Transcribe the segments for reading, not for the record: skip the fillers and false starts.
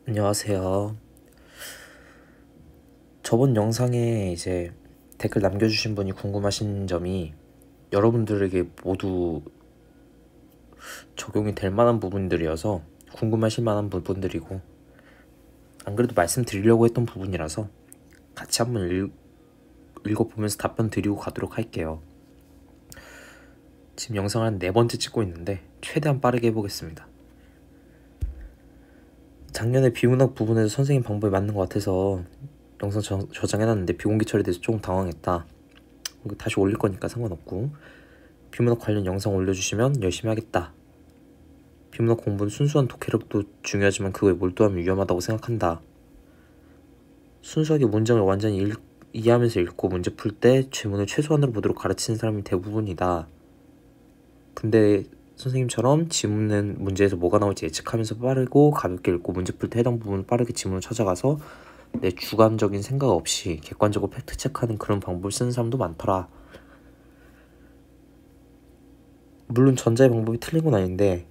안녕하세요. 저번 영상에 이제 댓글 남겨주신 분이 궁금하신 점이 여러분들에게 모두 적용이 될 만한 부분들이어서 궁금하실 만한 부분들이고, 안 그래도 말씀드리려고 했던 부분이라서 같이 한번 읽어보면서 답변 드리고 가도록 할게요. 지금 영상을 한 4번째 찍고 있는데 최대한 빠르게 해보겠습니다. 작년에 비문학 부분에서 선생님 방법이 맞는 것 같아서 영상 저장해놨는데 비공개 처리돼서 조금 당황했다. 이거 다시 올릴 거니까 상관없고, 비문학 관련 영상 올려주시면 열심히 하겠다. 비문학 공부는 순수한 독해력도 중요하지만 그거에 몰두하면 위험하다고 생각한다. 순수하게 문장을 완전히 이해하면서 읽고 문제 풀 때 죄문을 최소한으로 보도록 가르치는 사람이 대부분이다. 근데 선생님처럼 지문은 문제에서 뭐가 나올지 예측하면서 빠르고 가볍게 읽고 문제 풀 때 해당 부분을 빠르게 지문을 찾아가서 내 주관적인 생각 없이 객관적으로 팩트 체크하는 그런 방법을 쓰는 사람도 많더라. 물론 전자의 방법이 틀린 건 아닌데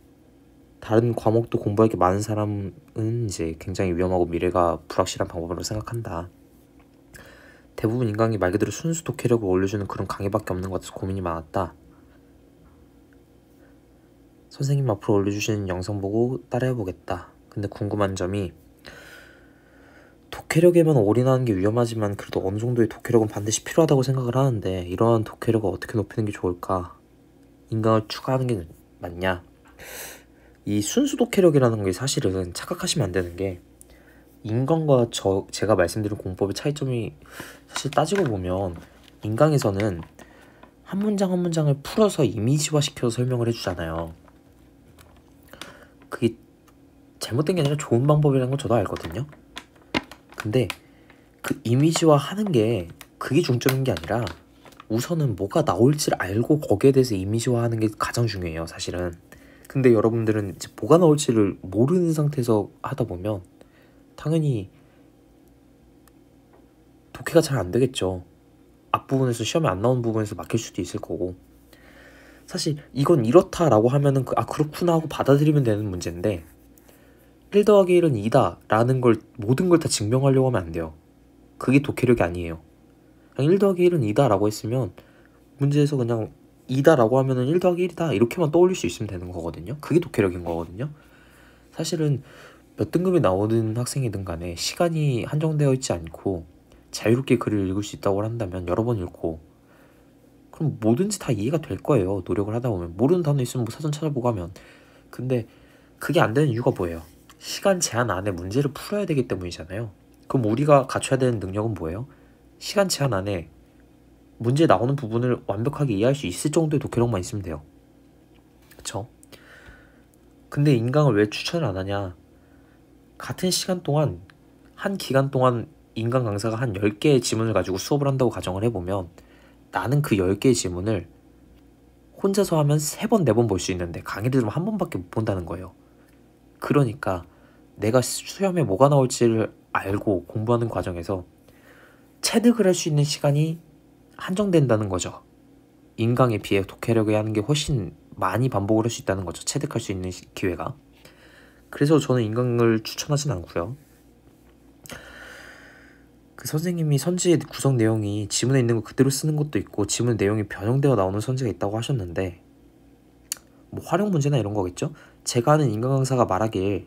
다른 과목도 공부할 게 많은 사람은 이제 굉장히 위험하고 미래가 불확실한 방법으로 생각한다. 대부분 인간이 말 그대로 순수 독해력을 올려주는 그런 강의밖에 없는 것 같아서 고민이 많았다. 선생님 앞으로 올려주시는 영상 보고 따라해보겠다. 근데 궁금한 점이, 독해력에만 올인하는 게 위험하지만 그래도 어느 정도의 독해력은 반드시 필요하다고 생각을 하는데 이러한 독해력을 어떻게 높이는 게 좋을까? 인강을 추가하는 게 맞냐? 이 순수 독해력이라는 게 사실은 착각하시면 안 되는 게, 인강과 제가 말씀드린 공법의 차이점이 사실 따지고 보면, 인강에서는 한 문장 한 문장을 풀어서 이미지화 시켜서 설명을 해주잖아요. 그게 잘못된 게 아니라 좋은 방법이라는 건 저도 알거든요. 근데 그 이미지화 하는 게 그게 중점인 게 아니라 우선은 뭐가 나올지를 알고 거기에 대해서 이미지화 하는 게 가장 중요해요, 사실은. 근데 여러분들은 이제 뭐가 나올지를 모르는 상태에서 하다 보면 당연히 독해가 잘 안 되겠죠. 앞부분에서 시험에 안 나온 부분에서 막힐 수도 있을 거고. 사실 이건 이렇다라고 하면은 그렇구나 하고 받아들이면 되는 문제인데, 1 더하기 1은 2다 라는 걸 모든 걸 다 증명하려고 하면 안 돼요. 그게 독해력이 아니에요. 그냥 1 더하기 1은 2다 라고 했으면 문제에서 그냥 2다 라고 하면은 1 더하기 1이다 이렇게만 떠올릴 수 있으면 되는 거거든요. 그게 독해력인 거거든요. 사실은 몇 등급이 나오는 학생이든 간에 시간이 한정되어 있지 않고 자유롭게 글을 읽을 수 있다고 한다면 여러 번 읽고, 그럼 뭐든지 다 이해가 될 거예요. 노력을 하다 보면. 모르는 단어 있으면 뭐 사전 찾아보고 하면. 근데 그게 안 되는 이유가 뭐예요? 시간 제한 안에 문제를 풀어야 되기 때문이잖아요. 그럼 우리가 갖춰야 되는 능력은 뭐예요? 시간 제한 안에 문제 나오는 부분을 완벽하게 이해할 수 있을 정도의 독해력만 있으면 돼요. 그쵸? 근데 인강을 왜 추천을 안 하냐? 같은 시간 동안, 한 기간 동안 인강 강사가 한 10개의 지문을 가지고 수업을 한다고 가정을 해보면, 나는 그 10개의 지문을 혼자서 하면 3번, 4번 볼 수 있는데 강의를 들으면 한 번밖에 못 본다는 거예요. 그러니까 내가 수험에 뭐가 나올지를 알고 공부하는 과정에서 체득을 할 수 있는 시간이 한정된다는 거죠. 인강에 비해 독해력에 하는 게 훨씬 많이 반복을 할 수 있다는 거죠. 체득할 수 있는 기회가. 그래서 저는 인강을 추천하진 않고요. 그 선생님이 선지의 구성 내용이 지문에 있는 거 그대로 쓰는 것도 있고 지문 내용이 변형되어 나오는 선지가 있다고 하셨는데, 뭐 활용 문제나 이런 거겠죠? 제가 아는 인강 강사가 말하길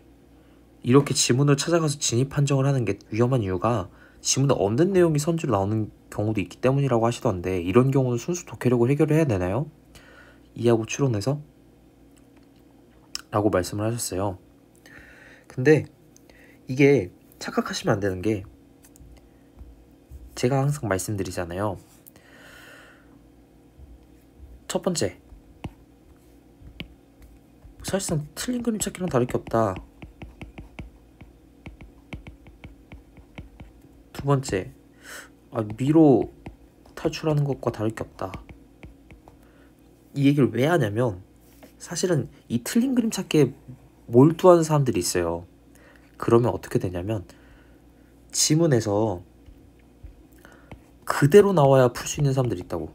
이렇게 지문을 찾아가서 진입 판정을 하는 게 위험한 이유가 지문에 없는 내용이 선지로 나오는 경우도 있기 때문이라고 하시던데, 이런 경우는 순수 독해력을 해결을 해야 되나요? 이하고 추론해서 라고 말씀을 하셨어요. 근데 이게 착각하시면 안 되는 게, 제가 항상 말씀드리잖아요. 첫 번째, 사실상 틀린 그림 찾기랑 다를 게 없다. 두 번째, 미로 탈출하는 것과 다를 게 없다. 이 얘기를 왜 하냐면, 사실은 이 틀린 그림 찾기에 몰두하는 사람들이 있어요. 그러면 어떻게 되냐면, 지문에서 그대로 나와야 풀 수 있는 사람들이 있다고.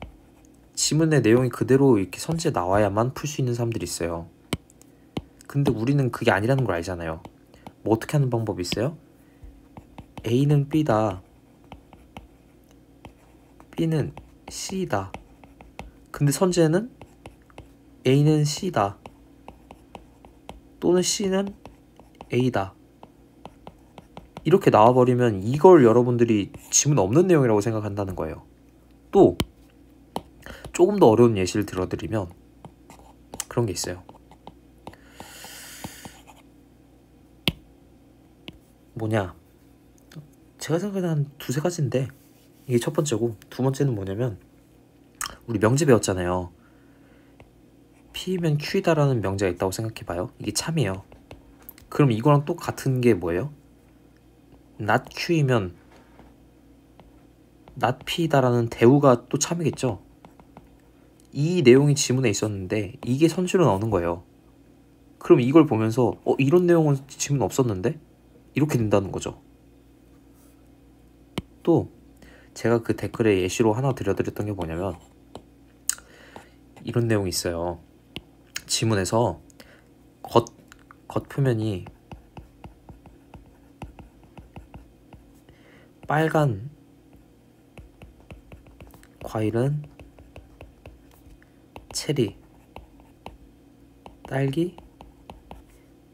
지문의 내용이 그대로 이렇게 선지에 나와야만 풀 수 있는 사람들이 있어요. 근데 우리는 그게 아니라는 걸 알잖아요. 뭐 어떻게 하는 방법이 있어요? A는 B다, B는 C다. 근데 선지에는 A는 C다 또는 C는 A다 이렇게 나와버리면 이걸 여러분들이 지문 없는 내용이라고 생각한다는 거예요. 또 조금 더 어려운 예시를 들어드리면 그런 게 있어요. 뭐냐, 제가 생각하는 한 두세 가지인데 이게 첫 번째고, 두 번째는 뭐냐면 우리 명제 배웠잖아요. P면 Q이다라는 명제가 있다고 생각해봐요. 이게 참이에요. 그럼 이거랑 또 같은 게 뭐예요? not Q이면 not P다라는 대우가 또 참이겠죠. 이 내용이 지문에 있었는데 이게 선지로 나오는 거예요. 그럼 이걸 보면서 이런 내용은 지문 없었는데? 이렇게 된다는 거죠. 또 제가 그 댓글에 예시로 하나 들려드렸던 게 뭐냐면 이런 내용이 있어요. 지문에서 겉표면이 빨간 과일은 체리, 딸기,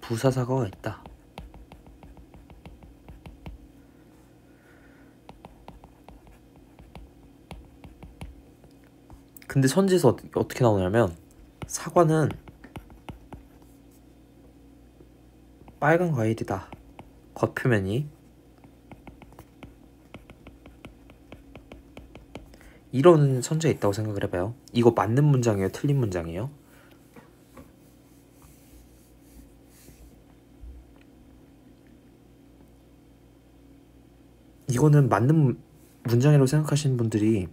부사사과가 있다. 근데 선지에서 어떻게 나오냐면 사과는 빨간 과일이다. 겉표면이. 이런 선지가 있다고 생각을 해봐요. 이거 맞는 문장이에요? 틀린 문장이에요? 이거는 맞는 문장이라고 생각하시는 분들이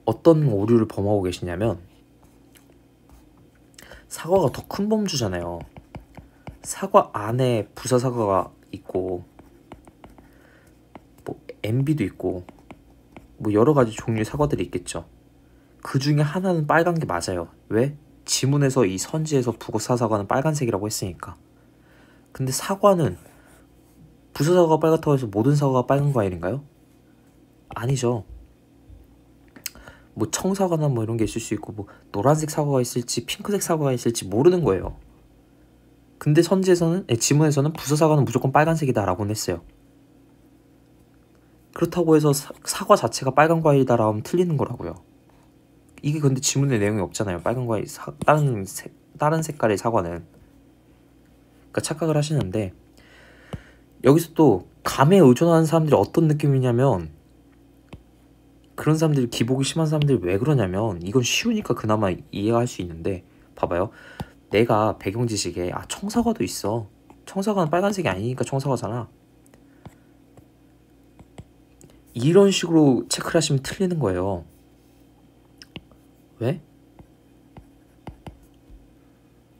어떤 오류를 범하고 계시냐면 사과가 더 큰 범주잖아요. 사과 안에 부사사과가 있고 뭐 MB도 있고 뭐 여러 가지 종류의 사과들이 있겠죠. 그 중에 하나는 빨간 게 맞아요. 왜? 지문에서 이 선지에서 부사사과는 빨간색이라고 했으니까. 근데 사과는 부사사과가 빨갛다고 해서 모든 사과가 빨간 과일인가요? 아니죠. 뭐 청사과나 뭐 이런 게 있을 수 있고 뭐 노란색 사과가 있을지 핑크색 사과가 있을지 모르는 거예요. 근데 지문에서는 부사사과는 무조건 빨간색이다 라고는 했어요. 그렇다고 해서 사과 자체가 빨간 과일이다 라면 틀리는 거라고요. 이게 근데 지문에 내용이 없잖아요. 빨간 과일, 다른 색깔의 사과는. 그러니까 착각을 하시는데 여기서 또 감에 의존하는 사람들이 어떤 느낌이냐면 그런 사람들이 기복이 심한 사람들이 왜 그러냐면 이건 쉬우니까 그나마 이해가 할 수 있는데 봐봐요. 내가 배경 지식에 청사과도 있어. 청사과는 빨간색이 아니니까 청사과잖아. 이런 식으로 체크를 하시면 틀리는 거예요. 왜?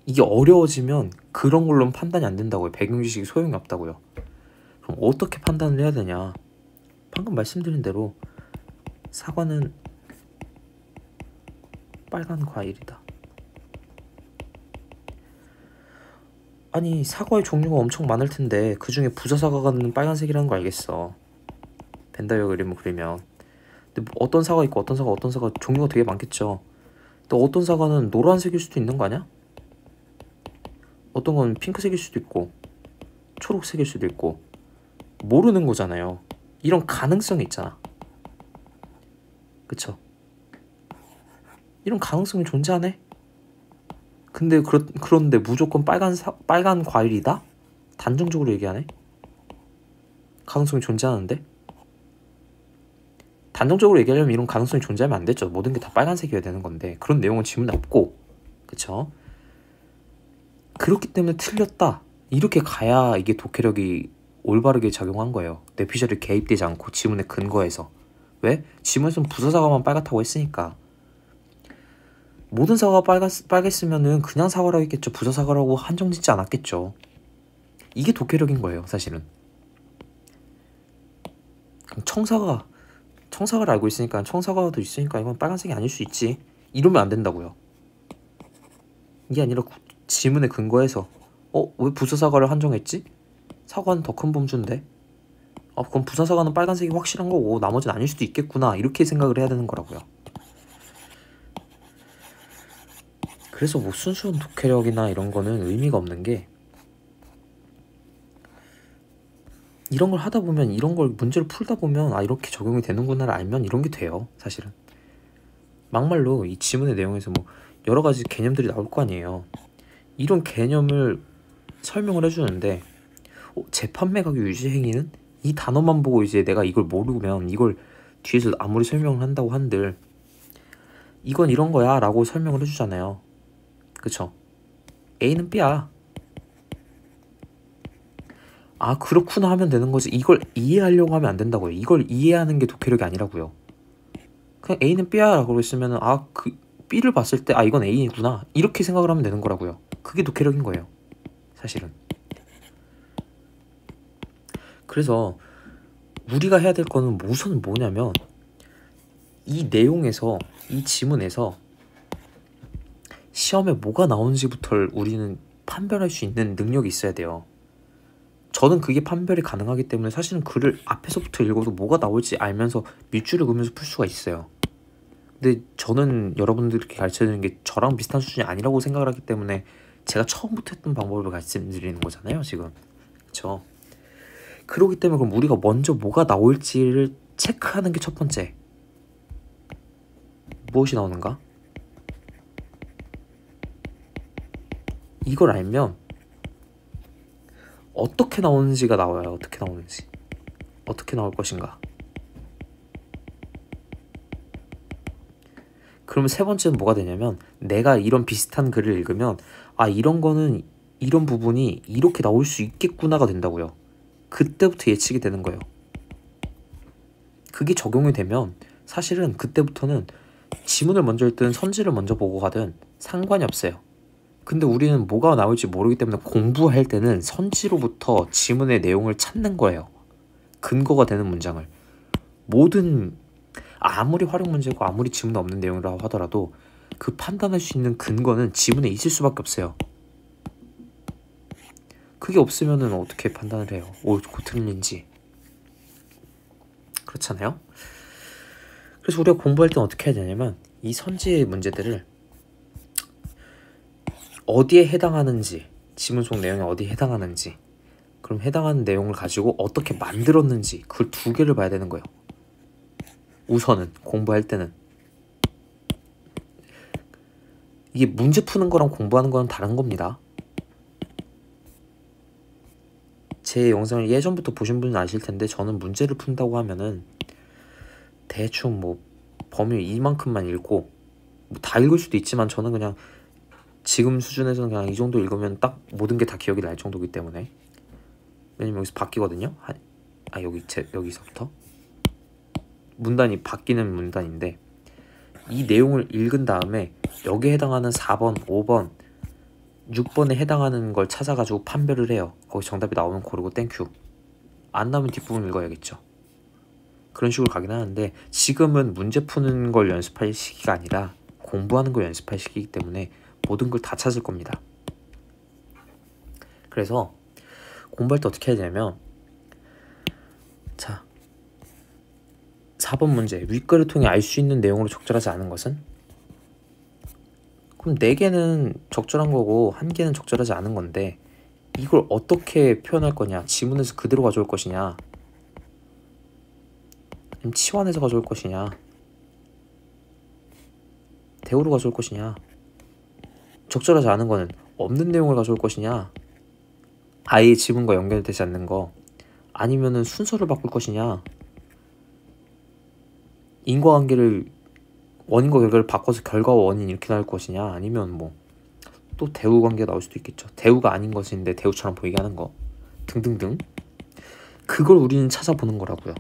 이게 어려워지면 그런 걸로는 판단이 안 된다고요. 배경 지식이 소용이 없다고요. 그럼 어떻게 판단을 해야 되냐? 방금 말씀드린 대로 사과는 빨간 과일이다. 아니 사과의 종류가 엄청 많을 텐데 그 중에 부사사과는 빨간색이라는 거 알겠어. 벤다이어 그림을 그리면. 근데 어떤 사과 있고 어떤 사과 종류가 되게 많겠죠. 또 어떤 사과는 노란색일 수도 있는 거 아니야? 어떤 건 핑크색일 수도 있고 초록색일 수도 있고 모르는 거잖아요. 이런 가능성이 있잖아. 그쵸? 이런 가능성이 존재하네? 근데 그런데 무조건 빨간 과일이다? 단정적으로 얘기하네? 가능성이 존재하는데? 단정적으로 얘기하려면 이런 가능성이 존재하면 안 되죠. 모든 게 다 빨간색이어야 되는 건데 그런 내용은 지문에 없고, 그쵸? 그렇기 때문에 틀렸다 이렇게 가야 이게 독해력이 올바르게 작용한 거예요. 뇌피셜이 개입되지 않고 지문에 근거해서. 왜? 지문에서는 부사사과만 빨갛다고 했으니까. 모든 사과가 빨겠으면은 그냥 사과라고 했겠죠. 부사사과라고 한정짓지 않았겠죠. 이게 독해력인 거예요 사실은. 청사과를 알고 있으니까 청사과도 있으니까 이건 빨간색이 아닐 수 있지 이러면 안 된다고요. 이게 아니라 지문에 근거해서 왜 부사사과를 한정했지? 사과는 더 큰 범주인데? 그럼 부사사과는 빨간색이 확실한 거고 나머지는 아닐 수도 있겠구나, 이렇게 생각을 해야 되는 거라고요. 그래서 뭐 순수한 독해력이나 이런 거는 의미가 없는 게, 이런 걸 하다 보면, 이런 걸 문제를 풀다 보면 이렇게 적용이 되는구나를 알면 이런 게 돼요, 사실은. 막말로 이 지문의 내용에서 뭐 여러 가지 개념들이 나올 거 아니에요. 이런 개념을 설명을 해주는데 재판매 가격 유지 행위는, 이 단어만 보고 이제 내가 이걸 모르면, 이걸 뒤에서 아무리 설명을 한다고 한들 이건 이런 거야 라고 설명을 해주잖아요. 그쵸? A는 B야. 그렇구나 하면 되는 거지, 이걸 이해하려고 하면 안 된다고요. 이걸 이해하는 게 독해력이 아니라고요. 그냥 A는 B야 라고 했으면 그 B를 봤을 때 이건 A구나 이렇게 생각을 하면 되는 거라고요. 그게 독해력인 거예요, 사실은. 그래서 우리가 해야 될 거는 우선 뭐냐면, 이 내용에서, 이 지문에서 시험에 뭐가 나오는지부터를 우리는 판별할 수 있는 능력이 있어야 돼요. 저는 그게 판별이 가능하기 때문에 사실은 글을 앞에서부터 읽어도 뭐가 나올지 알면서 밑줄을 그으면서 풀 수가 있어요. 근데 저는 여러분들께 가르쳐드리는 게 저랑 비슷한 수준이 아니라고 생각을 하기 때문에 제가 처음부터 했던 방법을 말씀드리는 거잖아요, 지금. 그쵸? 그러기 때문에 그럼 우리가 먼저 뭐가 나올지를 체크하는 게 첫 번째. 무엇이 나오는가? 이걸 알면 어떻게 나오는지가 나와요. 어떻게 나오는지, 어떻게 나올 것인가. 그러면 세 번째는 뭐가 되냐면, 내가 이런 비슷한 글을 읽으면 이런 거는, 이런 부분이 이렇게 나올 수 있겠구나가 된다고요. 그때부터 예측이 되는 거예요. 그게 적용이 되면 사실은 그때부터는 지문을 먼저 읽든 선지를 먼저 보고 가든 상관이 없어요. 근데 우리는 뭐가 나올지 모르기 때문에 공부할 때는 선지로부터 지문의 내용을 찾는 거예요. 근거가 되는 문장을. 모든, 아무리 활용 문제고 아무리 지문 없는 내용이라고 하더라도 그 판단할 수 있는 근거는 지문에 있을 수밖에 없어요. 그게 없으면은 어떻게 판단을 해요? 옳고 틀린지. 그렇잖아요? 그래서 우리가 공부할 땐 어떻게 해야 되냐면, 이 선지의 문제들을 어디에 해당하는지, 지문 속 내용이 어디에 해당하는지, 그럼 해당하는 내용을 가지고 어떻게 만들었는지, 그 두 개를 봐야 되는 거예요. 우선은 공부할 때는. 이게 문제 푸는 거랑 공부하는 거는 다른 겁니다. 제 영상을 예전부터 보신 분은 아실 텐데, 저는 문제를 푼다고 하면은 대충 뭐 범위 이만큼만 읽고, 뭐 다 읽을 수도 있지만 저는 그냥 지금 수준에서는 그냥 이 정도 읽으면 딱 모든 게 다 기억이 날 정도이기 때문에. 왜냐면 여기서 바뀌거든요. 여기서부터 문단이 바뀌는 문단인데, 이 내용을 읽은 다음에 여기에 해당하는 4번, 5번, 6번에 해당하는 걸 찾아가지고 판별을 해요. 거기 정답이 나오면 고르고 땡큐. 안 나오면 뒷부분 읽어야겠죠. 그런 식으로 가긴 하는데, 지금은 문제 푸는 걸 연습할 시기가 아니라 공부하는 걸 연습할 시기이기 때문에 모든 걸 다 찾을 겁니다. 그래서 공부할 때 어떻게 해야 되냐면, 자, 4번 문제, 윗글을 통해 알 수 있는 내용으로 적절하지 않은 것은? 그럼 4개는 적절한 거고 1개는 적절하지 않은 건데, 이걸 어떻게 표현할 거냐? 지문에서 그대로 가져올 것이냐, 아니면 치환해서 가져올 것이냐, 대우로 가져올 것이냐, 적절하지 않은 거는 없는 내용을 가져올 것이냐, 아예 지문과 연결되지 않는 거, 아니면은 순서를 바꿀 것이냐, 인과관계를, 원인과 결과를 바꿔서 결과와 원인 이렇게 나올 것이냐, 아니면 뭐 또 대우 관계가 나올 수도 있겠죠. 대우가 아닌 것인데 대우처럼 보이게 하는 거 등등등. 그걸 우리는 찾아보는 거라고요.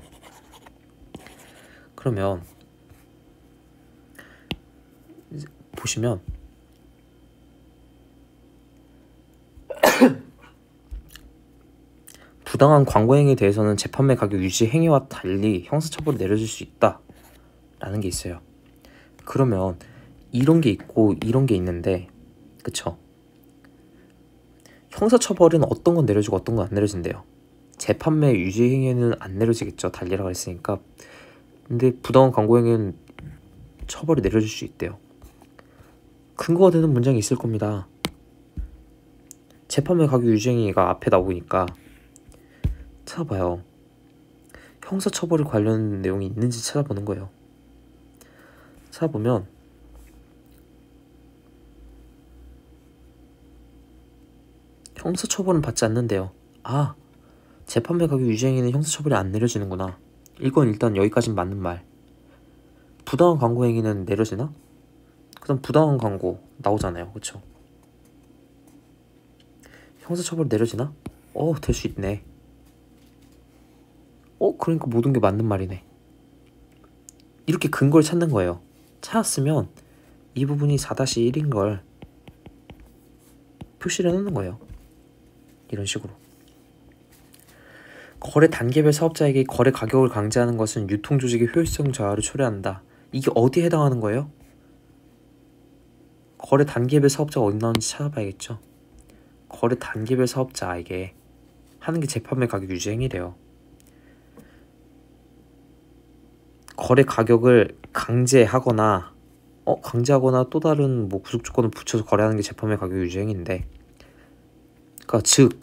그러면 이제 보시면 부당한 광고 행위에 대해서는 재판매 가격 유지 행위와 달리 형사처벌이 내려질 수 있다 라는 게 있어요. 그러면 이런 게 있고 이런 게 있는데, 그쵸? 형사처벌은 어떤 건 내려지고 어떤 건 안 내려진대요. 재판매 유지행위는 안 내려지겠죠. 달리라고 했으니까. 근데 부당한 광고행위는 처벌이 내려질 수 있대요. 근거가 되는 문장이 있을 겁니다. 재판매 가격 유지행위가 앞에 나오니까 찾아봐요. 형사처벌에 관련 내용이 있는지 찾아보는 거예요. 찾아보면 형사처벌은 받지 않는데요. 아, 재판매 가격 유지행위는 형사처벌이 안 내려지는구나. 이건 일단 여기까진 맞는 말. 부당한 광고 행위는 내려지나? 그다음 부당한 광고 나오잖아요. 그쵸? 형사처벌 내려지나? 될 수 있네. 그러니까 모든 게 맞는 말이네. 이렇게 근거를 찾는 거예요. 찾았으면 이 부분이 4-1인 걸 표시를 해놓는 거예요. 이런 식으로. 거래 단계별 사업자에게 거래 가격을 강제하는 것은 유통조직의 효율성 저하를 초래한다. 이게 어디에 해당하는 거예요? 거래 단계별 사업자가 어디 나오는지 찾아봐야겠죠. 거래 단계별 사업자에게 하는 게 재판매 가격 유지 행위래요. 거래 가격을 강제하거나 또 다른 뭐 구속 조건을 붙여서 거래하는 게 재판매 가격 유지 행위인데, 그러니까 즉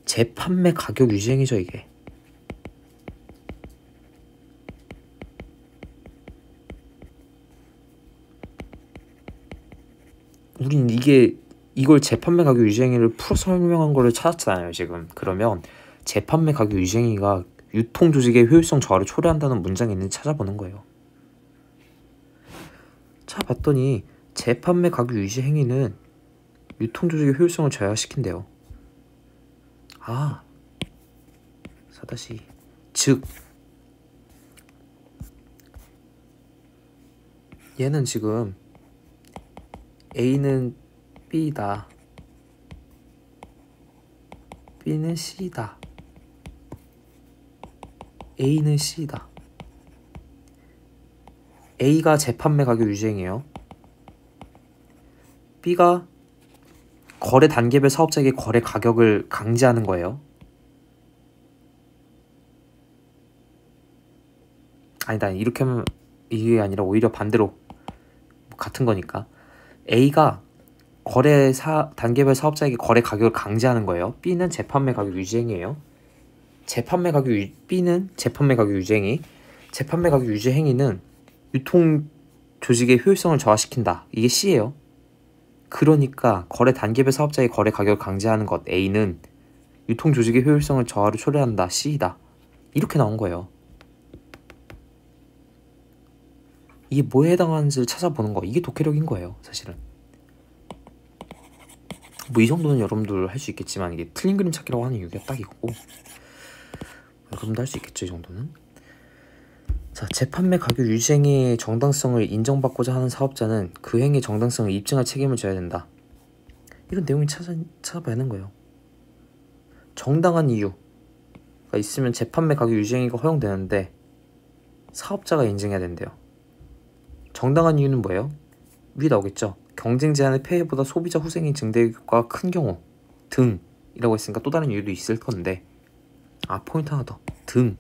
재판매 가격 유지 행위죠 이게. 우린 이걸 재판매 가격 유지 행위를 풀어 설명한 거를 찾았잖아요 지금. 그러면 재판매 가격 유지 행위가 유통 조직의 효율성 저하를 초래한다는 문장이 있는지 찾아보는 거예요. 찾아봤더니 재판매 가격 유지 행위는 유통 조직의 효율성을 저하시킨대요. 4-2 즉 얘는 지금 A는 B다, B는 C다, A는 C다. A가 재판매 가격 유지행위예요. B가 거래 단계별 사업자에게 거래 가격을 강제하는 거예요. 아니다, 이렇게 하면 이게 아니라 오히려 반대로 같은 거니까 A가 거래 단계별 사업자에게 거래 가격을 강제하는 거예요. B는 재판매 가격 유지행위예요. B는 재판매 가격 유지행위. 재판매 가격 유지행위는 유통 조직의 효율성을 저하시킨다. 이게 C예요. 그러니까 거래 단계별 사업자의 거래 가격을 강제하는 것 A는 유통 조직의 효율성을 저하로 초래한다. C이다. 이렇게 나온 거예요. 이게 뭐에 해당하는지를 찾아보는 거, 이게 독해력인 거예요 사실은. 뭐 이 정도는 여러분들 할 수 있겠지만 이게 틀린 그림 찾기라고 하는 이유가 딱 이거고, 여러분도 할 수 있겠죠 이 정도는. 자, 재판매 가격 유지행위의 정당성을 인정받고자 하는 사업자는 그 행위의 정당성을 입증할 책임을 져야 된다. 이런 내용이 찾아봐야 하는 거예요. 정당한 이유가 있으면 재판매 가격 유지행위가 허용되는데 사업자가 인증해야 된대요. 정당한 이유는 뭐예요? 위에 나오겠죠. 경쟁 제한의 폐해보다 소비자 후생이 증대 효과가 큰 경우 등이라고 했으니까 또 다른 이유도 있을 건데, 포인트 하나 더, 등.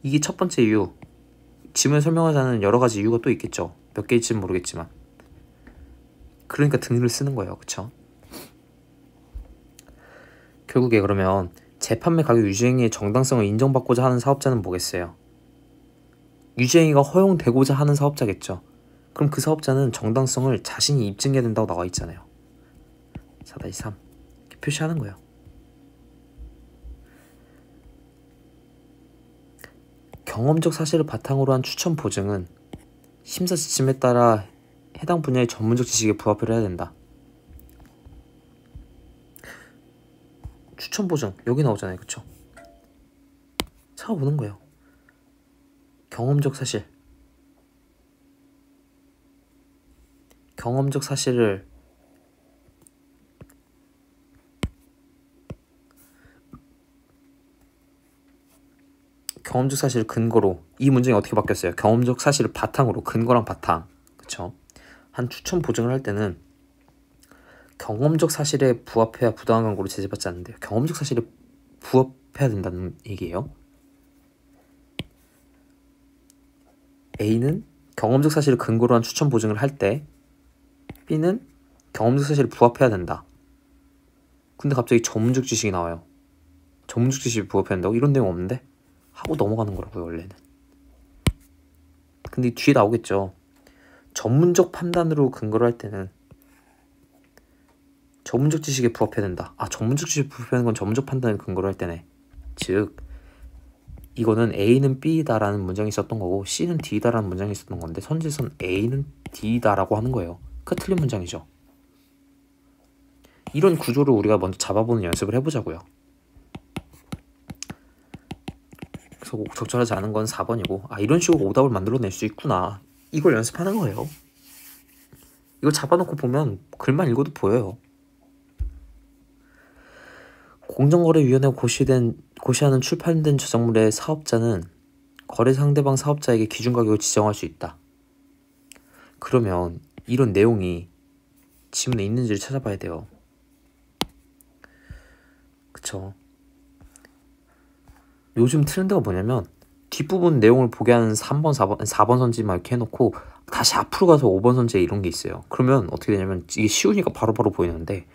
이게 첫 번째 이유. 지문에 설명하지 않은 여러 가지 이유가 또 있겠죠. 몇 개일지는 모르겠지만. 그러니까 등을 쓰는 거예요. 그쵸? 결국에 그러면 재판매 가격 유지행위의 정당성을 인정받고자 하는 사업자는 뭐겠어요? 유지행위가 허용되고자 하는 사업자겠죠. 그럼 그 사업자는 정당성을 자신이 입증해야 된다고 나와 있잖아요. 4-3 이렇게 표시하는 거예요. 경험적 사실을 바탕으로 한 추천 보증은 심사 지침에 따라 해당 분야의 전문적 지식에 부합을 해야 된다. 추천 보증 여기 나오잖아요. 그쵸? 찾아보는 거예요. 경험적 사실을 근거로, 이 문장이 어떻게 바뀌었어요? 경험적 사실을 바탕으로, 근거랑 바탕. 그쵸? 한 추천 보증을 할 때는 경험적 사실에 부합해야 부당한 광고로 제재받지 않는데요. 경험적 사실에 부합해야 된다는 얘기예요. A는 경험적 사실을 근거로 한 추천 보증을 할 때 B는 경험적 사실에 부합해야 된다. 근데 갑자기 전문적 지식이 나와요. 전문적 지식에 부합해야 된다고? 이런 내용 없는데? 하고 넘어가는 거라고요, 원래는. 근데 뒤에 나오겠죠. 전문적 판단으로 근거를 할 때는 전문적 지식에 부합해야 된다. 아, 전문적 지식에 부합하는 건 전문적 판단을 근거로 할 때네. 즉 이거는 A는 B다라는 문장이 있었던 거고 C는 D다라는 문장이 있었던 건데 선지에선 A는 D다라고 하는 거예요. 그 틀린 문장이죠. 이런 구조를 우리가 먼저 잡아보는 연습을 해보자고요. 그래서 적절하지 않은 건 4번이고 아, 이런 식으로 오답을 만들어낼 수 있구나. 이걸 연습하는 거예요. 이걸 잡아놓고 보면 글만 읽어도 보여요. 공정거래위원회가 고시하는 출판된 저작물의 사업자는 거래 상대방 사업자에게 기준가격을 지정할 수 있다. 그러면 이런 내용이 지문에 있는지를 찾아봐야 돼요. 그쵸? 요즘 트렌드가 뭐냐면 뒷부분 내용을 보게 하는 3번, 4번 선지만 이렇게 해놓고 다시 앞으로 가서 5번 선지에 이런 게 있어요. 그러면 어떻게 되냐면 이게 쉬우니까 바로바로 보이는데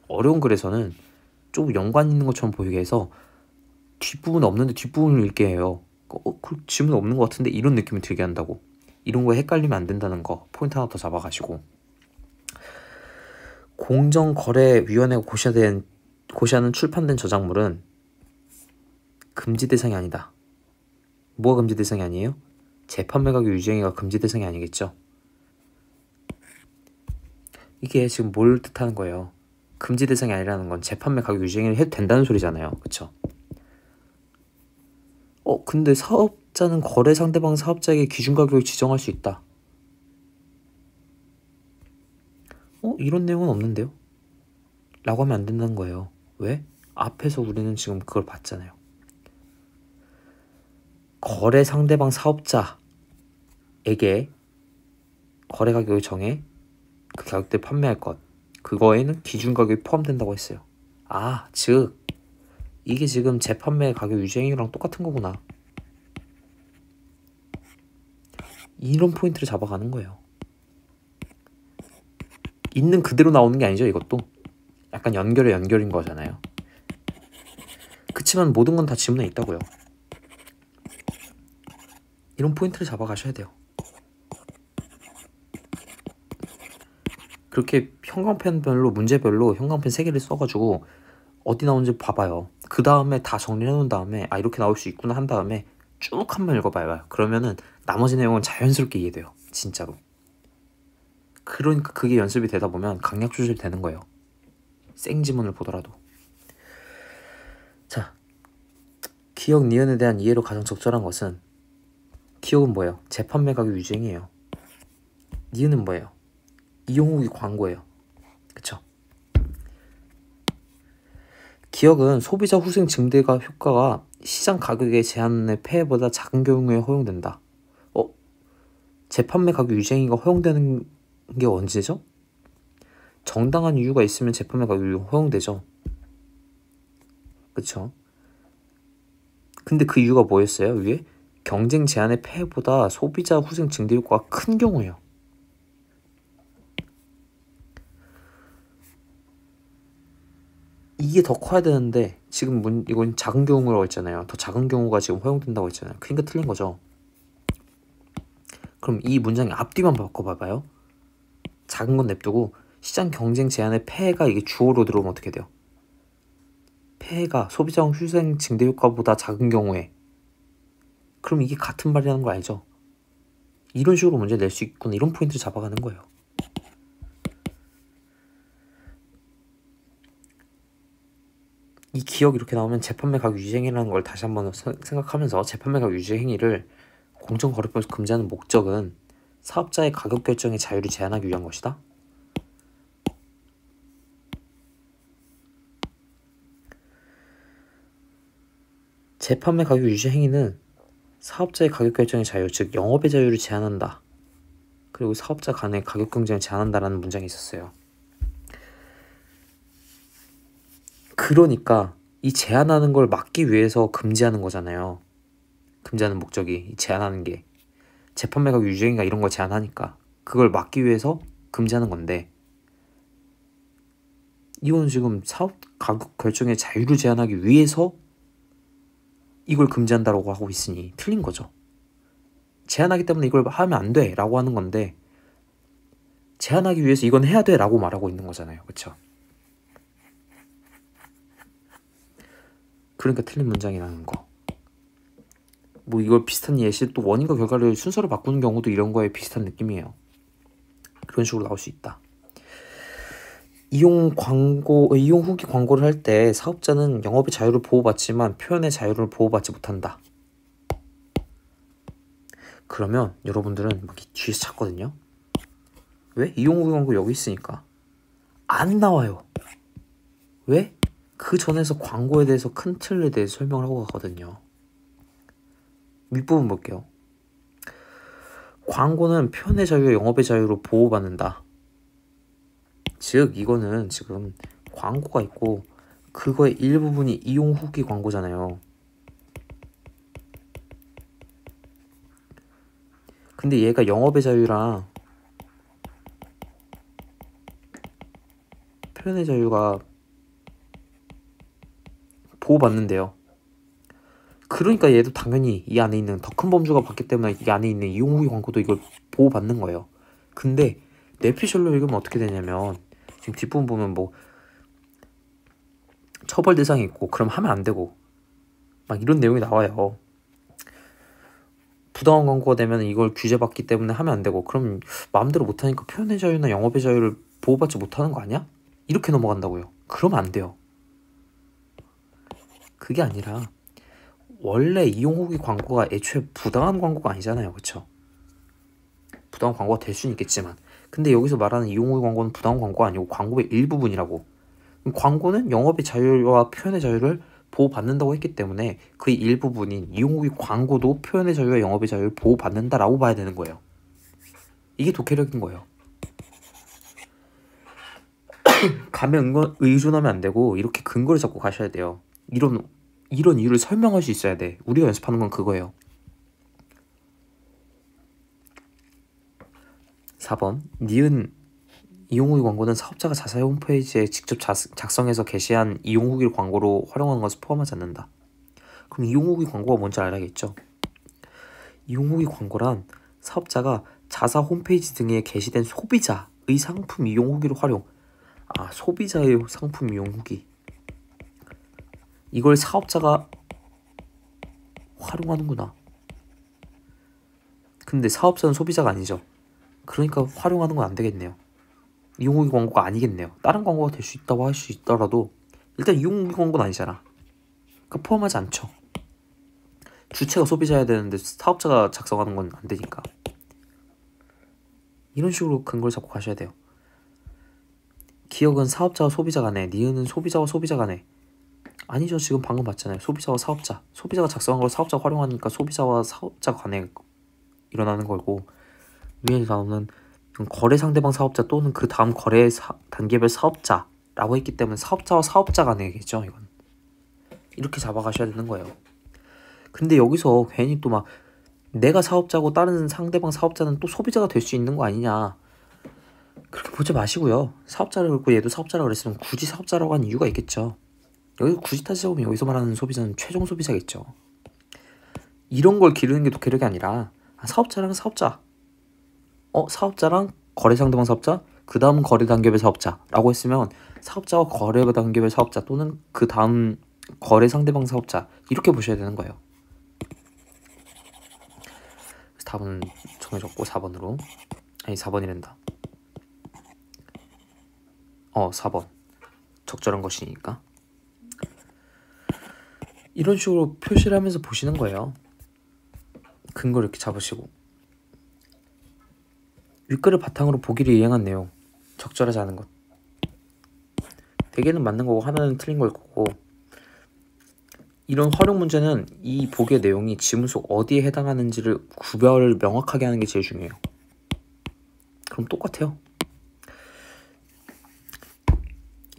어려운 글에서는 좀 연관 있는 것처럼 보이게 해서 뒷부분 없는데 뒷부분을 읽게 해요. 그 지문 없는 것 같은데 이런 느낌을 들게 한다고. 이런 거에 헷갈리면 안 된다는 거 포인트 하나 더 잡아가시고 공정거래위원회가 고시하는 출판된 저작물은 금지 대상이 아니다. 뭐가 금지 대상이 아니에요? 재판매 가격 유지행위가 금지 대상이 아니겠죠? 이게 지금 뭘 뜻하는 거예요? 금지 대상이 아니라는 건 재판매 가격 유지행위를 해도 된다는 소리잖아요. 그쵸? 근데 사업자는 거래 상대방 사업자에게 기준 가격을 지정할 수 있다. 이런 내용은 없는데요? 라고 하면 안 된다는 거예요. 왜? 앞에서 우리는 지금 그걸 봤잖아요. 거래 상대방 사업자에게 거래 가격을 정해 그 가격대에 판매할 것, 그거에는 기준 가격이 포함된다고 했어요. 아, 즉 이게 지금 재판매 가격 유지행위랑 똑같은 거구나. 이런 포인트를 잡아가는 거예요. 있는 그대로 나오는 게 아니죠. 이것도 약간 연결인 거잖아요. 그치만 모든 건 다 지문에 있다고요. 이런 포인트를 잡아가셔야 돼요. 그렇게 형광펜별로 문제별로 형광펜 3개를 써가지고 어디 나오는지 봐봐요. 그 다음에 다 정리해 놓은 다음에 아, 이렇게 나올 수 있구나 한 다음에 쭉 한번 읽어봐요. 그러면은 나머지 내용은 자연스럽게 이해돼요. 진짜로. 그러니까 그게 연습이 되다 보면 강약 조절이 되는 거예요. 생지문을 보더라도. 자, 기억, 니은에 대한 이해로 가장 적절한 것은 기억은 뭐예요? 재판매 가격 유지행위예요. 니은은 뭐예요? 이용후기 광고예요. 그쵸? 기억은 소비자 후생 증대가 효과가 시장 가격의 제한의 폐해보다 작은 경우에 허용된다. 재판매 가격 유지행위가 허용되는 게 언제죠? 정당한 이유가 있으면 재판매 가격이 허용되죠. 그쵸? 근데 그 이유가 뭐였어요? 위에? 경쟁 제한의 폐해보다 소비자 후생 증대 효과가 큰 경우예요. 이게 더 커야 되는데 지금 이건 작은 경우라고 했잖아요. 더 작은 경우가 지금 허용된다고 했잖아요. 그러니까 틀린 거죠. 그럼 이 문장의 앞뒤만 바꿔봐봐요. 작은 건 냅두고 시장 경쟁 제한의 폐해가 이게 주어로 들어오면 어떻게 돼요? 폐해가 소비자 후생 증대 효과보다 작은 경우에 그럼 이게 같은 말이라는 거 알죠? 이런 식으로 문제 낼 수 있구나. 이런 포인트를 잡아가는 거예요. 이 기억 이렇게 나오면 재판매 가격 유지행위라는 걸 다시 한번 생각하면서 재판매 가격 유지행위를 공정거래법에서 금지하는 목적은 사업자의 가격 결정의 자유를 제한하기 위한 것이다. 재판매 가격 유지 행위는 사업자의 가격 결정의 자유, 즉 영업의 자유를 제한한다. 그리고 사업자 간의 가격 경쟁을 제한한다라는 문장이 있었어요. 그러니까 이 제한하는 걸 막기 위해서 금지하는 거잖아요. 금지하는 목적이 제한하는 게 재판매 가격 유죄인가 이런 거 제한하니까 그걸 막기 위해서 금지하는 건데, 이건 지금 사업 가격 결정의 자유를 제한하기 위해서 이걸 금지한다고 하고 있으니 틀린 거죠. 제한하기 때문에 이걸 하면 안 돼 라고 하는 건데, 제한하기 위해서 이건 해야 돼 라고 말하고 있는 거잖아요. 그쵸? 그러니까 틀린 문장이라는 거. 뭐 이걸 비슷한 예시, 또 원인과 결과를 순서를 바꾸는 경우도 이런 거에 비슷한 느낌이에요. 그런 식으로 나올 수 있다. 이용 후기 광고를 할 때 사업자는 영업의 자유를 보호받지만 표현의 자유를 보호받지 못한다. 그러면 여러분들은 막 뒤에서 찾거든요. 왜? 이용 후기 광고 여기 있으니까. 안 나와요. 왜? 그 전에서 광고에 대해서 큰 틀에 대해서 설명을 하고 가거든요. 윗부분 볼게요. 광고는 표현의 자유와 영업의 자유로 보호받는다. 즉 이거는 지금 광고가 있고 그거의 일부분이 이용 후기 광고잖아요. 근데 얘가 영업의 자유랑 표현의 자유가 보호받는데요. 그러니까 얘도 당연히 이 안에 있는 더 큰 범주가 받기 때문에 이 안에 있는 이용 후기 광고도 이걸 보호받는 거예요. 근데 내피셜로 읽으면 어떻게 되냐면, 지금 뒷부분 보면 뭐 처벌 대상이 있고 그럼 하면 안 되고 막 이런 내용이 나와요. 부당한 광고가 되면 이걸 규제받기 때문에 하면 안 되고, 그럼 마음대로 못하니까 표현의 자유나 영업의 자유를 보호받지 못하는 거 아니야? 이렇게 넘어간다고요. 그러면 안 돼요. 그게 아니라 원래 이용 후기 광고가 애초에 부당한 광고가 아니잖아요. 그쵸? 부당한 광고가 될 수는 있겠지만, 근데 여기서 말하는 이용 후기 광고는 부당한 광고가 아니고 광고의 일부분이라고. 광고는 영업의 자유와 표현의 자유를 보호받는다고 했기 때문에 그 일부분인 이용 후기 광고도 표현의 자유와 영업의 자유를 보호받는다라고 봐야 되는 거예요. 이게 독해력인 거예요. 감에 의존하면 안 되고 이렇게 근거를 잡고 가셔야 돼요. 이런 이유를 설명할 수 있어야 돼. 우리가 연습하는 건 그거예요. 4번. 니은 이용 후기 광고는 사업자가 자사의 홈페이지에 직접 작성해서 게시한 이용 후기를 광고로 활용하는 것을 포함하지 않는다. 그럼 이용 후기 광고가 뭔지 알아야겠죠? 이용 후기 광고란 사업자가 자사 홈페이지 등에 게시된 소비자의 상품 이용 후기를 활용. 소비자의 상품 이용 후기. 이걸 사업자가 활용하는구나. 근데 사업자는 소비자가 아니죠. 그러니까 활용하는 건 안 되겠네요. 이용 후기 광고가 아니겠네요. 다른 광고가 될 수 있다고 할 수 있더라도 일단 이용 후기 광고는 아니잖아. 그러니까 포함하지 않죠. 주체가 소비자여야 되는데 사업자가 작성하는 건 안 되니까. 이런 식으로 근거를 잡고 가셔야 돼요. 기억은 사업자와 소비자 간에, 니은은 소비자와 소비자 간에. 아니죠. 지금 방금 봤잖아요. 소비자와 사업자. 소비자가 작성한 걸 사업자가 활용하니까 소비자와 사업자 간에 일어나는 거고, 위에 나오는 거래 상대방 사업자 또는 그 다음 거래 단계별 사업자라고 했기 때문에 사업자와 사업자 간에겠죠. 이건 이렇게 잡아가셔야 되는 거예요. 근데 여기서 괜히 또 막 내가 사업자고 다른 상대방 사업자는 또 소비자가 될 수 있는 거 아니냐, 그렇게 보지 마시고요. 사업자를 그렇고 얘도 사업자라고 그랬으면 굳이 사업자라고 한 이유가 있겠죠. 여기 굳이 따지자면 여기서 말하는 소비자는 최종 소비자겠죠. 이런 걸 기르는 게 독해력이 아니라 사업자랑 사업자, 사업자랑 거래 상대방 사업자, 그 다음 거래 단계별 사업자라고 했으면 사업자와 거래 단계별 사업자 또는 그 다음 거래 상대방 사업자, 이렇게 보셔야 되는 거예요. 답은 정해졌고 4번으로. 아니 4번이란다. 4번. 적절한 것이니까. 이런 식으로 표시를 하면서 보시는 거예요. 근거를 이렇게 잡으시고. 윗글을 바탕으로 보기를 이행한 내용. 적절하지 않은 것. 대개는 맞는 거고 하나는 틀린 걸 거고. 이런 활용 문제는 이 보기의 내용이 지문 속 어디에 해당하는지를 구별을 명확하게 하는 게 제일 중요해요. 그럼 똑같아요.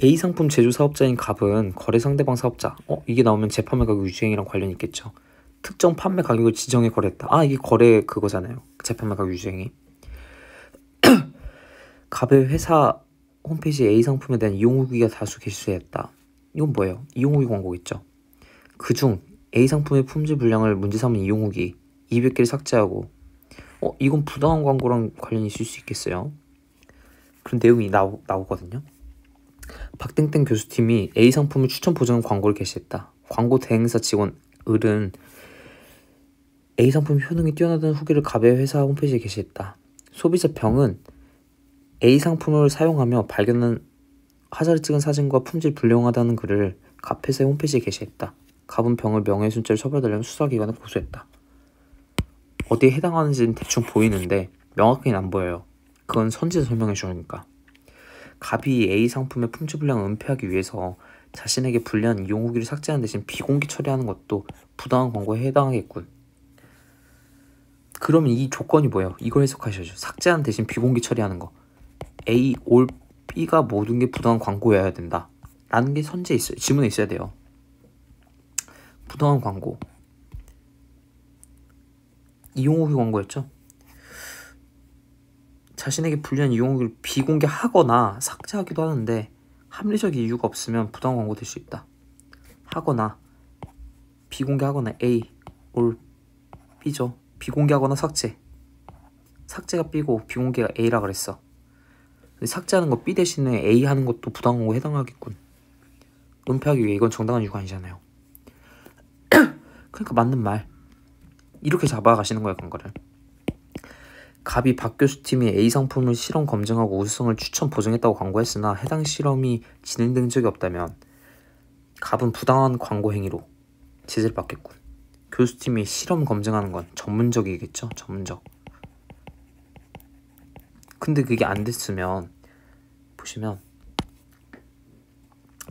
A 상품 제조 사업자인 갑은 거래 상대방 사업자. 이게 나오면 재판매 가격 유지행위랑 관련이 있겠죠. 특정 판매 가격을 지정해 거래했다. 이게 거래 그거잖아요. 재판매 가격 유지행위. 갑의 회사 홈페이지에 A 상품에 대한 이용 후기가 다수 게시되었다. 이건 뭐예요? 이용 후기 광고겠죠. 그중 A 상품의 품질 불량을 문제 삼은 이용 후기 200개를 삭제하고 이건 부당한 광고랑 관련이 있을 수 있겠어요. 그런 내용이 나오거든요. 박땡땡 교수팀이 A 상품을 추천 보증한 광고를 게시했다. 광고 대행사 직원 을은 A 상품 효능이 뛰어나다는 후기를 갑의 회사 홈페이지에 게시했다. 소비자 병은 A 상품을 사용하며 발견한 화자를 찍은 사진과 품질 불량하다는 글을 갑 회사의 홈페이지에 게시했다. 갑은 병을 명예훼손죄로 처벌하려면 수사기관에 고소했다. 어디에 해당하는지는 대충 보이는데 명확히는 안 보여요. 그건 선지서 설명해 주니까. 갑이 A 상품의 품질 불량을 은폐하기 위해서 자신에게 불리한 이용 후기를 삭제하는 대신 비공개 처리하는 것도 부당한 광고에 해당하겠군. 그러면 이 조건이 뭐예요? 이걸 해석하셔야죠. 삭제하는 대신 비공개 처리하는 거. A, 올 B가 모든 게 부당한 광고여야 된다 라는 게 선지에 있어요. 지문에 있어야 돼요. 부당한 광고, 이용 후기 광고였죠. 자신에게 불리한 이용 후기를 비공개하거나 삭제하기도 하는데 합리적 이유가 없으면 부당한 광고 될 수 있다. 하거나 비공개하거나 A, 올 B죠. 비공개하거나 삭제가 B고 비공개가 A라 그랬어. 근데 삭제하는 거 B 대신에 A 하는 것도 부당한 광고에 해당하겠군. 은폐하기 위해. 이건 정당한 이유가 아니잖아요. 그러니까 맞는 말. 이렇게 잡아가시는 거예요, 그거를. 갑이 박 교수팀이 A 상품을 실험 검증하고 우수성을 추천 보증했다고 광고했으나 해당 실험이 진행된 적이 없다면 갑은 부당한 광고 행위로 제재를 받겠군. 교수팀이 실험 검증하는 건 전문적이겠죠? 전문적. 근데 그게 안 됐으면 보시면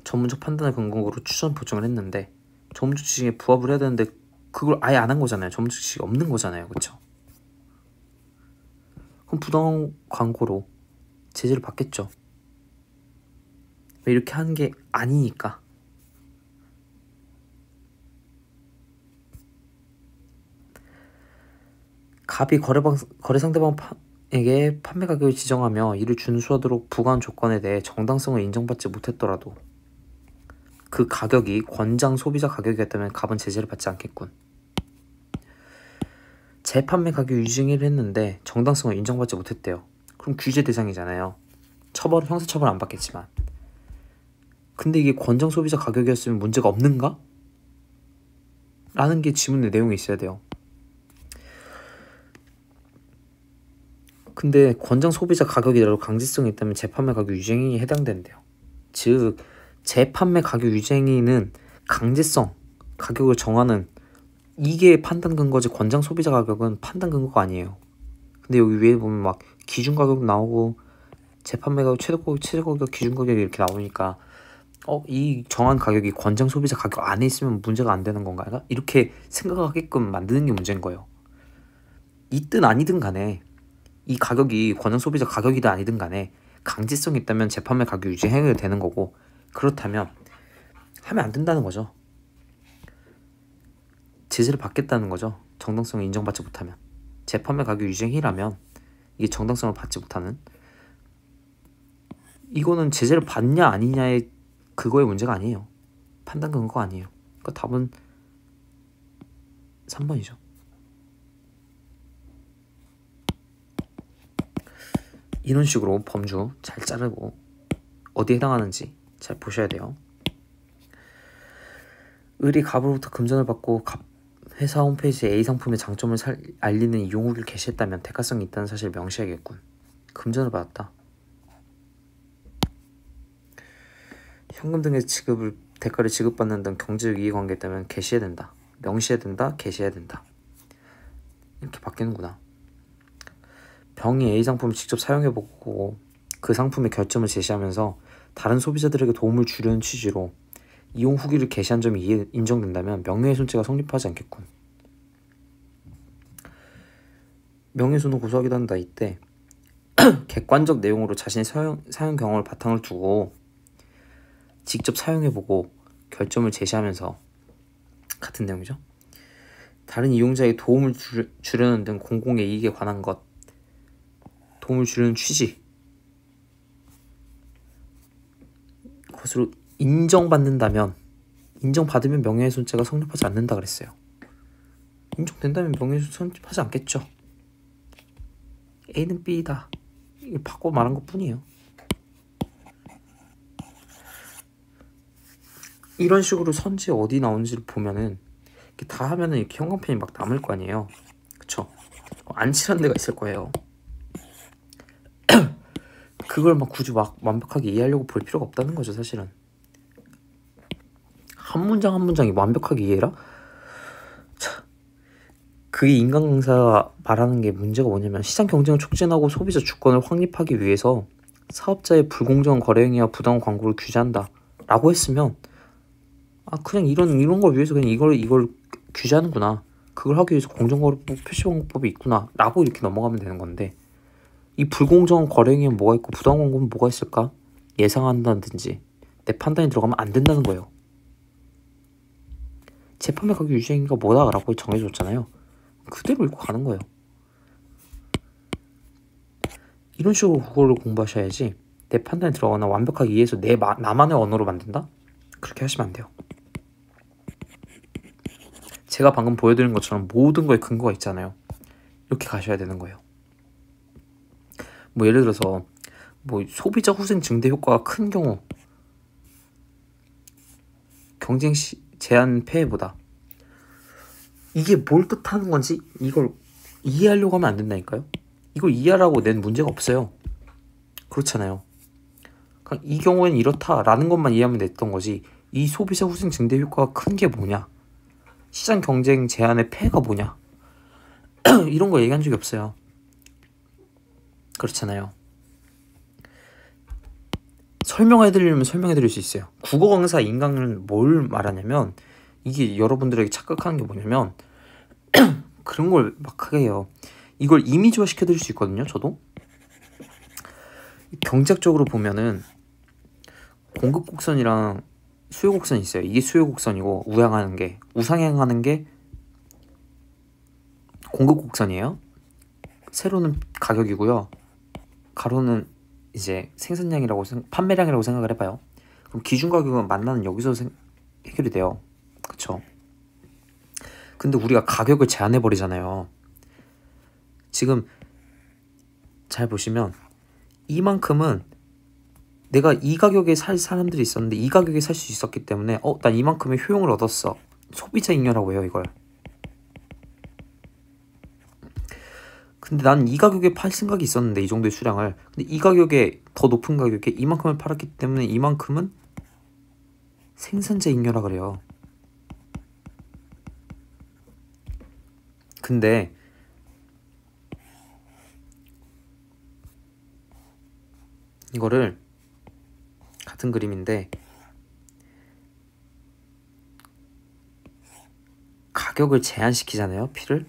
전문적 판단을 근거로 추천 보증을 했는데 전문적 지식에 부합을 해야 되는데 그걸 아예 안 한 거잖아요. 전문적 지식이 없는 거잖아요. 그쵸? 그럼 부당한 광고로 제재를 받겠죠. 왜 이렇게 하는 게 아니니까. 갑이 거래 상대방에게 판매 가격을 지정하며 이를 준수하도록 부과한 조건에 대해 정당성을 인정받지 못했더라도 그 가격이 권장 소비자 가격이었다면 갑은 제재를 받지 않겠군. 재판매 가격 유지행위를 했는데 정당성을 인정받지 못했대요. 그럼 규제 대상이잖아요. 형사처벌 안 받겠지만. 근데 이게 권장 소비자 가격이었으면 문제가 없는가? 라는 게 지문의 내용이 있어야 돼요. 근데 권장 소비자 가격이라도 강제성이 있다면 재판매 가격 유지행위에 해당된대요. 즉 재판매 가격 유지행위는 강제성 가격을 정하는 이게 판단 근거지 권장 소비자 가격은 판단 근거가 아니에요. 근데 여기 위에 보면 막 기준 가격 나오고 재판매 가격, 최저 가격, 기준 가격 이렇게 나오니까 이 정한 가격이 권장 소비자 가격 안에 있으면 문제가 안 되는 건가? 이렇게 생각하게끔 만드는 게 문제인 거예요. 있든 아니든 간에 이 가격이 권장 소비자 가격이든 아니든 간에 강제성이 있다면 재판매 가격 유지 행위가 되는 거고 그렇다면 하면 안 된다는 거죠. 제재를 받겠다는 거죠. 정당성을 인정받지 못하면. 재판매 가격 유지 행위라면 이게 정당성을 받지 못하는 이거는 제재를 받냐 아니냐의 그거의 문제가 아니에요. 판단 근거가 아니에요. 그러니까 답은 3번이죠. 이런 식으로 범주 잘 자르고 어디에 해당하는지 잘 보셔야 돼요. 을이 갑으로부터 금전을 받고 갑 회사 홈페이지에 A 상품의 장점을 알리는 이용 후기를 게시했다면 대가성이 있다는 사실을 명시해야겠군. 금전을 받았다. 현금 등의 대가를 지급받는 등 경제적 이해관계가 있다면 게시해야 된다. 명시해야 된다. 게시해야 된다. 이렇게 바뀌는구나. 병이 A 상품을 직접 사용해보고 그 상품의 결점을 제시하면서 다른 소비자들에게 도움을 주려는 취지로 이용 후기를 게시한 점이 인정된다면 명예훼손죄가 성립하지 않겠군. 명예훼손을 고소하기도 한다. 이때 객관적 내용으로 자신의 사용 경험을 바탕을 두고 직접 사용해보고 결점을 제시하면서 같은 내용이죠. 다른 이용자에게 도움을 주려는 등 공공의 이익에 관한 것, 도움을 주려는 취지, 것으로 인정받는다면, 인정받으면 명예훼손죄가 성립하지 않는다 그랬어요. 인정된다면 명예훼손 성립하지 않겠죠. A는 B다. 이걸 바꿔 말한 것 뿐이에요. 이런 식으로 선지 어디 나오는지를 보면은 이렇게 다 하면은 이렇게 형광펜이 막 남을 거 아니에요. 그쵸? 안 칠한 데가 있을 거예요. 그걸 막 굳이 막 완벽하게 이해하려고 볼 필요가 없다는 거죠, 사실은. 한 문장 한 문장이 완벽하게 이해해라? 참. 그게 인간 강사가 말하는 게 문제가 뭐냐면, 시장 경쟁을 촉진하고 소비자 주권을 확립하기 위해서 사업자의 불공정한 거래 행위와 부당한 광고를 규제한다 라고 했으면, 그냥 이런 걸 위해서 그냥 이걸 규제하는구나, 그걸 하기 위해서 공정거래법 표시광고법이 있구나 라고 이렇게 넘어가면 되는 건데, 이 불공정한 거래 행위는 뭐가 있고 부당한 광고는 뭐가 있을까 예상한다든지 내 판단이 들어가면 안 된다는 거예요. 재판매 가격 유지 행위가 뭐다 라고 정해줬잖아요. 그대로 읽고 가는 거예요. 이런 식으로 국어를 공부하셔야지, 내 판단이 들어가거나 완벽하게 이해해서 나만의 언어로 만든다? 그렇게 하시면 안 돼요. 제가 방금 보여드린 것처럼 모든 거에 근거가 있잖아요. 이렇게 가셔야 되는 거예요. 뭐 예를 들어서 뭐 소비자 후생 증대 효과가 큰 경우 경쟁 제한 폐해보다, 이게 뭘 뜻하는 건지 이걸 이해하려고 하면 안 된다니까요. 이걸 이해하라고 낸 문제가 없어요. 그렇잖아요. 그러니까 이 경우에는 이렇다라는 것만 이해하면 됐던 거지, 이 소비자 후생 증대 효과가 큰 게 뭐냐, 시장 경쟁 제한의 폐해가 뭐냐 이런 거 얘기한 적이 없어요. 그렇잖아요. 설명해드리려면 설명해드릴 수 있어요. 국어 강사 인강은 뭘 말하냐면, 이게 여러분들에게 착각하는 게 뭐냐면 그런 걸 막 하게 해요. 이걸 이미지화 시켜드릴 수 있거든요. 저도 경제학적으로 보면은 공급 곡선이랑 수요 곡선이 있어요. 이게 수요 곡선이고 우상향하는 게 공급 곡선이에요. 세로는 가격이고요. 가로는 이제 생산량이라고 판매량이라고 생각을 해봐요. 그럼 기준 가격은 만나는 여기서 해결이 돼요. 그쵸? 근데 우리가 가격을 제한해 버리잖아요. 지금 잘 보시면 이만큼은 내가 이 가격에 살 사람들이 있었는데 이 가격에 살 수 있었기 때문에 난 이만큼의 효용을 얻었어. 소비자 잉여라고 해요, 이걸. 근데 난 이 가격에 팔 생각이 있었는데, 이 정도의 수량을. 근데 이 가격에, 더 높은 가격에 이만큼을 팔았기 때문에 이만큼은 생산자 잉여라 그래요. 근데 이거를 같은 그림인데 가격을 제한시키잖아요, P를.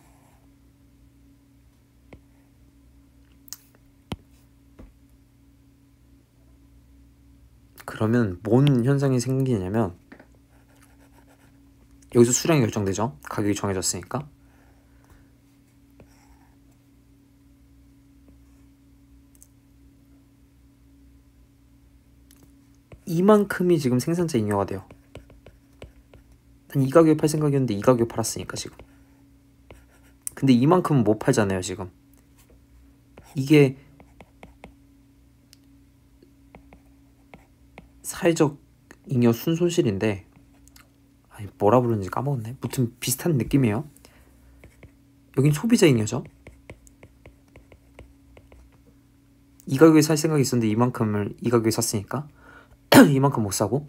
그러면 뭔 현상이 생기냐면, 여기서 수량이 결정되죠. 가격이 정해졌으니까. 이만큼이 지금 생산자 잉여가 돼요. 난 이 가격에 팔 생각이었는데 이 가격에 팔았으니까 지금. 근데 이만큼은 못 팔잖아요, 지금. 이게 사회적 잉여 순손실인데, 뭐라 부르는지 까먹었네. 무튼 비슷한 느낌이에요. 여긴 소비자 잉여죠. 이 가격에 살 생각이 있었는데 이만큼을 이 가격에 샀으니까 이만큼 못 사고,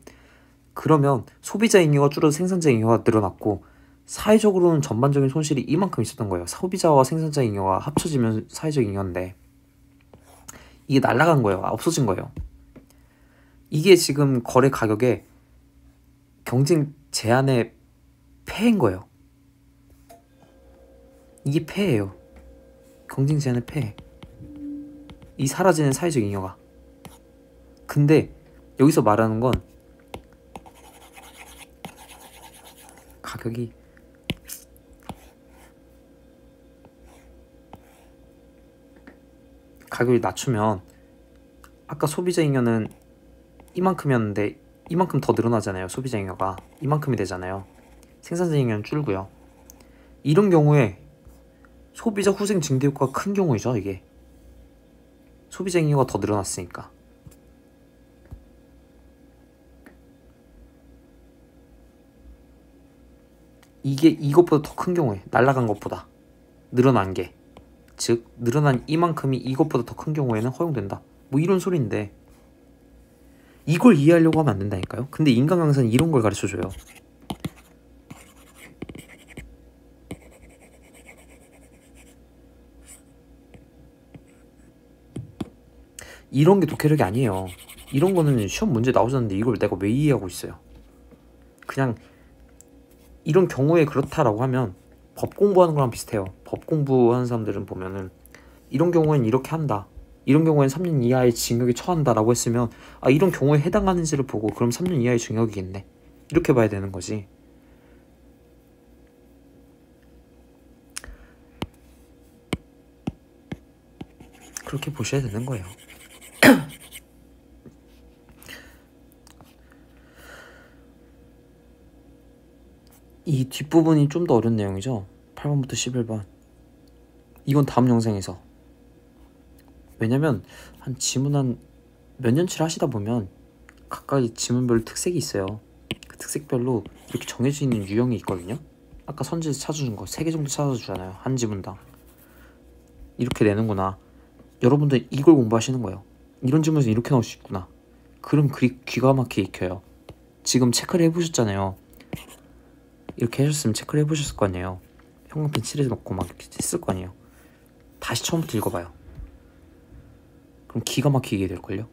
그러면 소비자 잉여가 줄어서 생산자 잉여가 늘어났고, 사회적으로는 전반적인 손실이 이만큼 있었던 거예요. 소비자와 생산자 잉여가 합쳐지면 사회적 잉여인데 이게 날아간 거예요. 없어진 거예요. 이게 지금 거래 가격에 경쟁 제한의 폐해인 거예요. 이게 폐해예요. 경쟁 제한의 폐해. 이 사라지는 사회적 잉여가. 근데 여기서 말하는 건 가격이 낮추면 아까 소비자 잉여는 이만큼이었는데 이만큼 더 늘어나잖아요. 소비자 잉여가 이만큼이 되잖아요. 생산자 잉여는 줄고요. 이런 경우에 소비자 후생 증대 효과가 큰 경우이죠. 이게 소비자 잉여가 더 늘어났으니까. 이게 이것보다 더 큰 경우에, 날아간 것보다 늘어난 게, 즉 늘어난 이만큼이 이것보다 더 큰 경우에는 허용된다. 뭐 이런 소리인데 이걸 이해하려고 하면 안 된다니까요. 근데 인간 강사는 이런 걸 가르쳐줘요. 이런 게 독해력이 아니에요. 이런 거는 시험 문제 나오셨는데 이걸 내가 왜 이해하고 있어요. 그냥 이런 경우에 그렇다라고 하면 법 공부하는 거랑 비슷해요. 법 공부하는 사람들은 보면은 이런 경우엔 이렇게 한다, 이런 경우엔 3년 이하의 징역에 처한다 라고 했으면 아 이런 경우에 해당하는지를 보고 그럼 3년 이하의 징역이겠네 이렇게 봐야 되는 거지. 그렇게 보셔야 되는 거예요. 이 뒷부분이 좀 더 어려운 내용이죠. 8번부터 11번. 이건 다음 영상에서. 왜냐면 한 지문 한 몇 년치를 하시다 보면 각각의 지문별로 특색이 있어요. 그 특색별로 이렇게 정해져 있는 유형이 있거든요. 아까 선지에서 찾아준 거 3개 정도 찾아주잖아요. 한 지문당. 이렇게 내는구나. 여러분들 이걸 공부하시는 거예요. 이런 지문에서 이렇게 나올 수 있구나. 그럼 귀가 막히게 익혀요. 지금 체크를 해보셨잖아요. 이렇게 하셨으면 체크를 해보셨을 거 아니에요. 형광펜 칠해 놓고 막 이렇게 했을 거 아니에요. 다시 처음부터 읽어봐요. 그럼 기가 막히게 될걸요.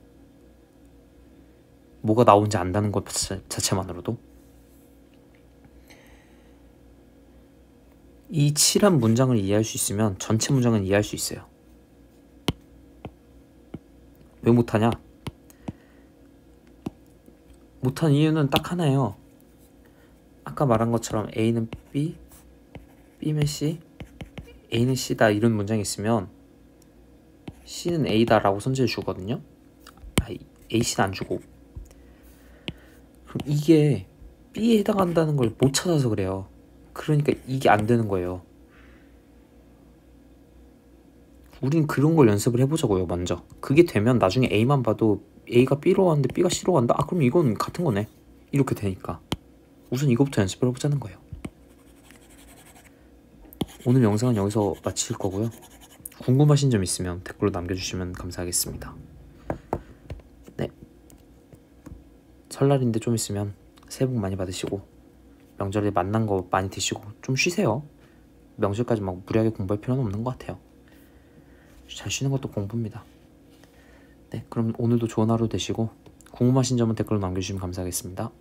뭐가 나온지 안다는 것 자체만으로도. 이 칠한 문장을 이해할 수 있으면 전체 문장은 이해할 수 있어요. 왜 못하냐? 못한 이유는 딱 하나예요. 아까 말한 것처럼 A는 B, B는 C, A는 C다 이런 문장이 있으면 C는 A다 라고 선지해 주거든요. A, C는 안 주고. 그럼 이게 B에 해당한다는 걸 못 찾아서 그래요. 그러니까 이게 안 되는 거예요. 우린 그런 걸 연습을 해보자고요. 먼저 그게 되면 나중에 A만 봐도 A가 B로 가는데 B가 C로 간다? 아 그럼 이건 같은 거네. 이렇게 되니까 우선 이거부터 연습을 해보자는 거예요. 오늘 영상은 여기서 마칠 거고요. 궁금하신 점 있으면 댓글로 남겨주시면 감사하겠습니다. 네, 설날인데 좀 있으면 새해 복 많이 받으시고 명절에 만난 거 많이 드시고 좀 쉬세요. 명절까지 막 무리하게 공부할 필요는 없는 것 같아요. 잘 쉬는 것도 공부입니다. 네, 그럼 오늘도 좋은 하루 되시고 궁금하신 점은 댓글로 남겨주시면 감사하겠습니다.